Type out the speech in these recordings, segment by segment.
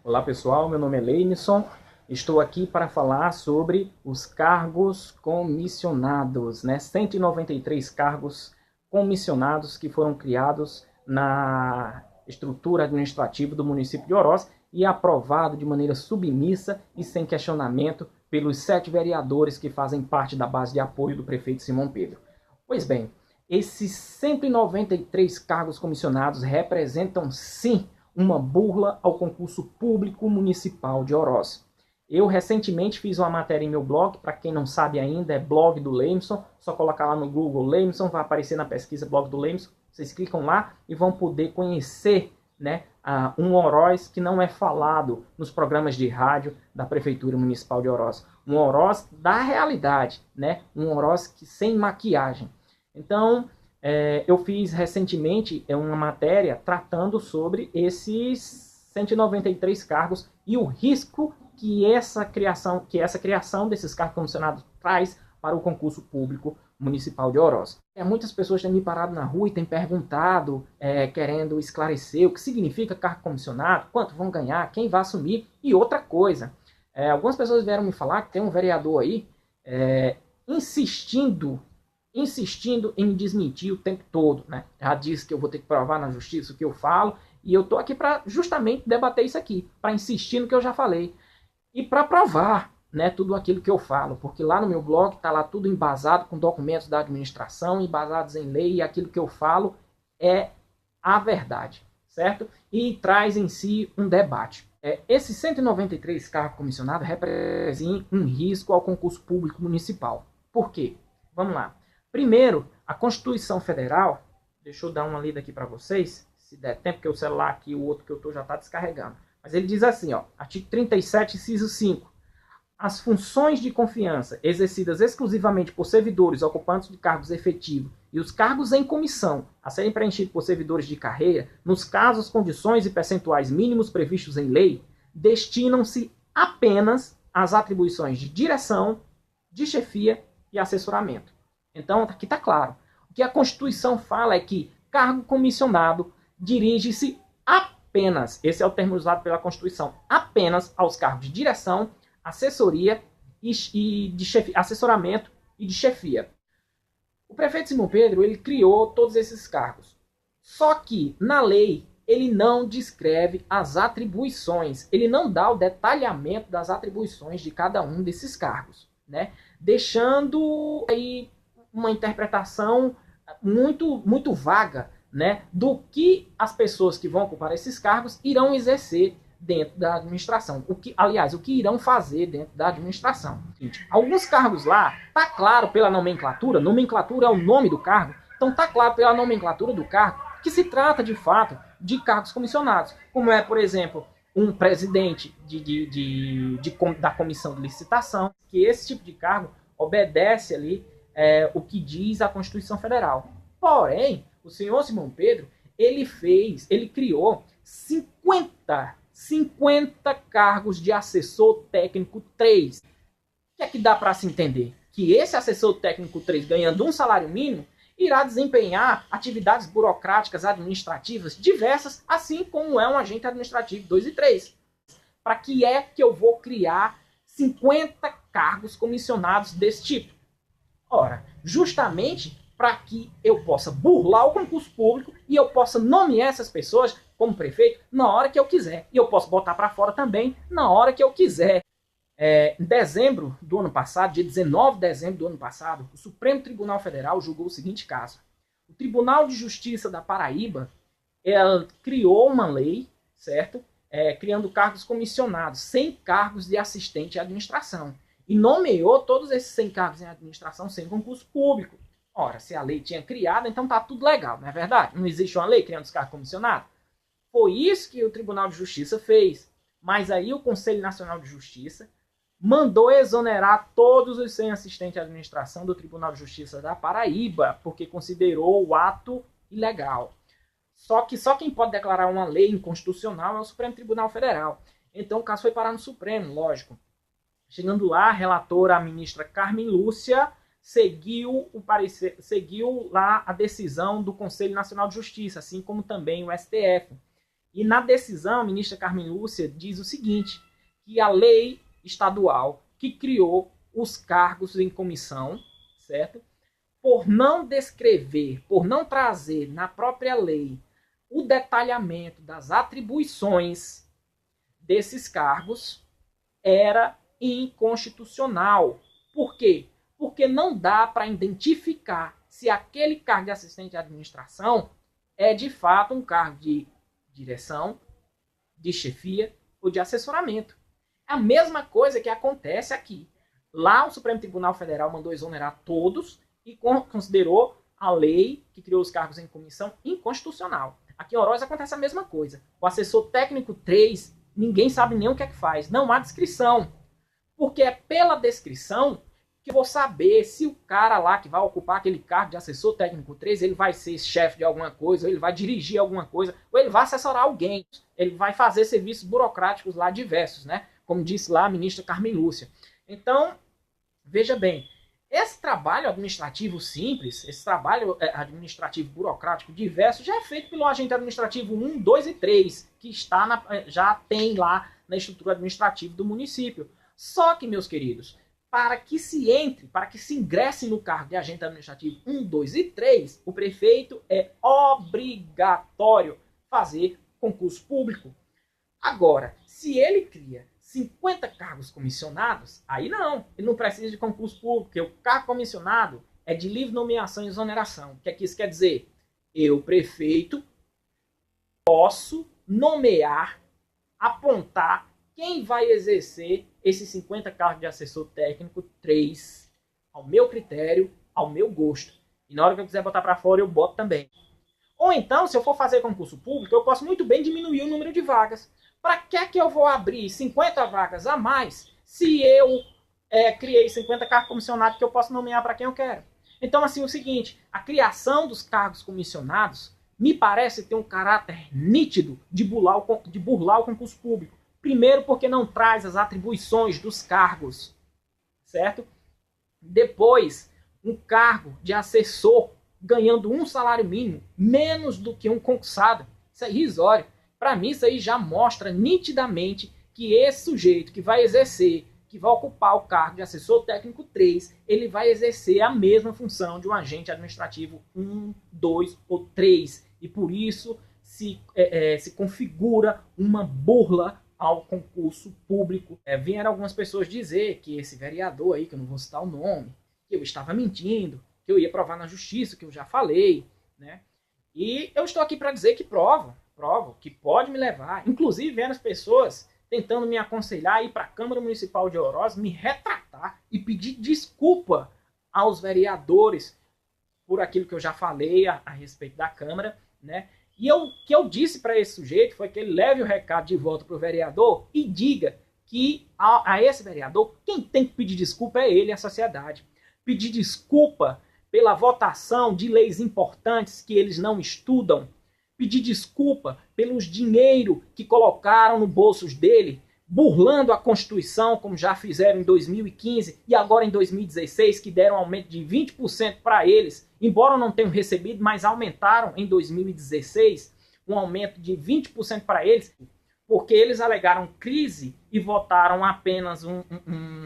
Olá pessoal, meu nome é Leimson, estou aqui para falar sobre os cargos comissionados, 193 cargos comissionados que foram criados na estrutura administrativa do município de Oroz e aprovado de maneira submissa e sem questionamento pelos 7 vereadores que fazem parte da base de apoio do prefeito Simão Pedro. Pois bem, esses 193 cargos comissionados representam sim uma burla ao concurso público municipal de Oroz. Eu recentemente fiz uma matéria em meu blog, para quem não sabe ainda, é blog do Leimson, só colocar lá no Google Leimson, vai aparecer na pesquisa blog do Leimson, vocês clicam lá e vão poder conhecer um Oroz que não é falado nos programas de rádio da Prefeitura Municipal de Oroz. Um Oroz da realidade, um Oroz que, sem maquiagem. Então, eu fiz recentemente uma matéria tratando sobre esses 193 cargos e o risco que essa criação desses cargos comissionados traz para o concurso público municipal de Oroz. Muitas pessoas têm me parado na rua e têm perguntado, querendo esclarecer o que significa cargo comissionado, quanto vão ganhar, quem vai assumir e outra coisa. Algumas pessoas vieram me falar que tem um vereador aí insistindo em me desmentir o tempo todo, Já disse que eu vou ter que provar na justiça o que eu falo, e eu estou aqui para justamente debater isso aqui, para insistir no que eu já falei, e para provar tudo aquilo que eu falo, porque lá no meu blog está lá tudo embasado com documentos da administração, embasados em lei, e aquilo que eu falo é a verdade, certo? E traz em si um debate. Esses 193 cargos comissionados representam um risco ao concurso público municipal. Por quê? Vamos lá. Primeiro, a Constituição Federal, deixa eu dar uma lida aqui para vocês, se der tempo, porque o celular aqui, o outro que eu estou já está descarregando. Mas ele diz assim, artigo 37, inciso 5. As funções de confiança exercidas exclusivamente por servidores ocupantes de cargos efetivos e os cargos em comissão a serem preenchidos por servidores de carreira, nos casos, condições e percentuais mínimos previstos em lei, destinam-se apenas às atribuições de direção, de chefia e assessoramento. Então, aqui está claro. O que a Constituição fala é que cargo comissionado dirige-se apenas, esse é o termo usado pela Constituição, apenas aos cargos de direção, assessoria e de assessoramento e de chefia. O prefeito Simão Pedro, ele criou todos esses cargos. Só que, na lei, ele não descreve as atribuições, ele não dá o detalhamento das atribuições de cada um desses cargos, deixando aí uma interpretação muito vaga, do que as pessoas que vão ocupar esses cargos irão exercer dentro da administração. O que irão fazer dentro da administração. Alguns cargos lá, tá claro pela nomenclatura é o nome do cargo, então tá claro pela nomenclatura do cargo que se trata de fato de cargos comissionados, como é, por exemplo, um presidente da comissão de licitação, que esse tipo de cargo obedece ali o que diz a Constituição Federal. Porém, o senhor Simão Pedro, ele criou 50 cargos de assessor técnico 3. O que é que dá para se entender? Que esse assessor técnico 3, ganhando um salário mínimo, irá desempenhar atividades burocráticas administrativas diversas, assim como é um agente administrativo 2 e 3. Para que é que eu vou criar 50 cargos comissionados desse tipo? Ora, justamente para que eu possa burlar o concurso público e eu possa nomear essas pessoas como prefeito na hora que eu quiser. E eu posso botar para fora também na hora que eu quiser. Em dezembro do ano passado, dia 19 de dezembro do ano passado, o Supremo Tribunal Federal julgou o seguinte caso. O Tribunal de Justiça da Paraíba criou uma lei, certo? Criando cargos comissionados, 100 cargos de assistente à administração. E nomeou todos esses 100 cargos em administração sem concurso público. Ora, se a lei tinha criado, então tá tudo legal, não é verdade? Não existe uma lei criando os cargos comissionados? Foi isso que o Tribunal de Justiça fez. Mas aí o Conselho Nacional de Justiça mandou exonerar todos os 100 assistentes de administração do Tribunal de Justiça da Paraíba, porque considerou o ato ilegal. Só que só quem pode declarar uma lei inconstitucional é o Supremo Tribunal Federal. Então o caso foi parar no Supremo, lógico. Chegando lá, a relatora, a ministra Carmen Lúcia, seguiu lá a decisão do Conselho Nacional de Justiça, assim como também o STF. E na decisão, a ministra Carmen Lúcia diz o seguinte, que a lei estadual que criou os cargos em comissão, certo? Por não descrever, por não trazer na própria lei o detalhamento das atribuições desses cargos, era inconstitucional. Por quê? Porque não dá para identificar se aquele cargo de assistente de administração é de fato um cargo de direção, de chefia ou de assessoramento. É a mesma coisa que acontece aqui. Lá o Supremo Tribunal Federal mandou exonerar todos e considerou a lei que criou os cargos em comissão inconstitucional. Aqui em Oroz acontece a mesma coisa. O assessor técnico 3, ninguém sabe nem o que é que faz. Não há descrição. Porque é pela descrição que eu vou saber se o cara lá que vai ocupar aquele cargo de assessor técnico 3, ele vai ser chefe de alguma coisa, ou ele vai dirigir alguma coisa, ou ele vai assessorar alguém. Ele vai fazer serviços burocráticos lá diversos, né? Como disse lá a ministra Carmen Lúcia. Então, veja bem, esse trabalho administrativo simples, esse trabalho administrativo burocrático diverso, já é feito pelo agente administrativo 1, 2 e 3, que está já tem lá na estrutura administrativa do município. Só que, meus queridos, para que se ingresse no cargo de agente administrativo 1, 2 e 3, o prefeito é obrigatório fazer concurso público. Agora, se ele cria 50 cargos comissionados, aí não, ele não precisa de concurso público, porque o cargo comissionado é de livre nomeação e exoneração. O que é que isso quer dizer? Eu, prefeito, posso nomear, apontar quem vai exercer esses 50 cargos de assessor técnico 3, ao meu critério, ao meu gosto. E na hora que eu quiser botar para fora, eu boto também. Ou então, se eu for fazer concurso público, eu posso muito bem diminuir o número de vagas. Para que eu vou abrir 50 vagas a mais se eu criei 50 cargos comissionados que eu posso nomear para quem eu quero? Então, assim, é o seguinte, a criação dos cargos comissionados me parece ter um caráter nítido de burlar o concurso público. Primeiro, porque não traz as atribuições dos cargos, certo? Depois, um cargo de assessor ganhando um salário mínimo, menos do que um concursado. Isso é irrisório. Para mim, isso aí já mostra nitidamente que esse sujeito que vai exercer, que vai ocupar o cargo de assessor técnico 3, ele vai exercer a mesma função de um agente administrativo 1, 2 ou 3. E por isso se configura uma burla ao concurso público. Vieram algumas pessoas dizer que esse vereador aí, que eu não vou citar o nome, que eu estava mentindo, que eu ia provar na justiça, que eu já falei, né? E eu estou aqui para dizer que provo, que pode me levar. Inclusive, vendo as pessoas tentando me aconselhar a ir para a Câmara Municipal de Oroz, me retratar e pedir desculpa aos vereadores por aquilo que eu já falei a respeito da Câmara, né? E o que eu disse para esse sujeito foi que ele leve o recado de volta para o vereador e diga que a esse vereador, quem tem que pedir desculpa é ele, a sociedade. Pedir desculpa pela votação de leis importantes que eles não estudam, pedir desculpa pelos dinheiro que colocaram no bolsos dele, burlando a Constituição, como já fizeram em 2015 e agora em 2016, que deram um aumento de 20% para eles, embora não tenham recebido, mas aumentaram em 2016, um aumento de 20% para eles, porque eles alegaram crise e votaram apenas um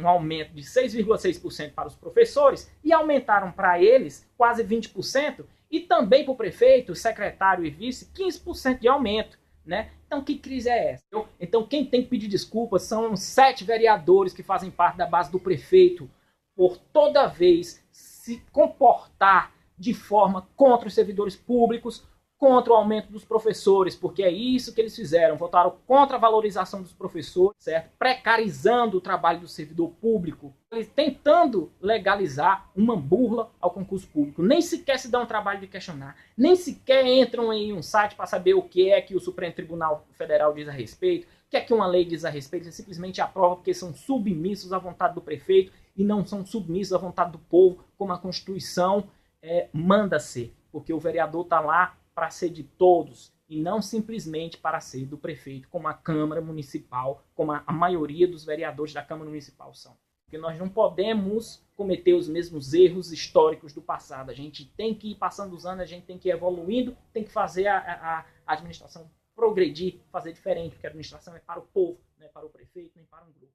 aumento de 6,6% para os professores e aumentaram para eles quase 20%, e também para o prefeito, secretário e vice, 15% de aumento, né? Então, que crise é essa? Então, quem tem que pedir desculpas são 7 vereadores que fazem parte da base do prefeito por toda vez se comportar de forma contra os servidores públicos, contra o aumento dos professores, porque é isso que eles fizeram, votaram contra a valorização dos professores, certo? Precarizando o trabalho do servidor público, eles tentando legalizar uma burla ao concurso público. Nem sequer se dão o trabalho de questionar, nem sequer entram em um site para saber o que é que o Supremo Tribunal Federal diz a respeito, o que é que uma lei diz a respeito, eles simplesmente aprovam porque são submissos à vontade do prefeito e não são submissos à vontade do povo, como a Constituição manda ser, porque o vereador está lá para ser de todos e não simplesmente para ser do prefeito, como a Câmara Municipal, como a maioria dos vereadores da Câmara Municipal são. Porque nós não podemos cometer os mesmos erros históricos do passado. A gente tem que ir passando os anos, a gente tem que ir evoluindo, tem que fazer a administração progredir, fazer diferente, porque a administração é para o povo, não é para o prefeito, nem para um grupo.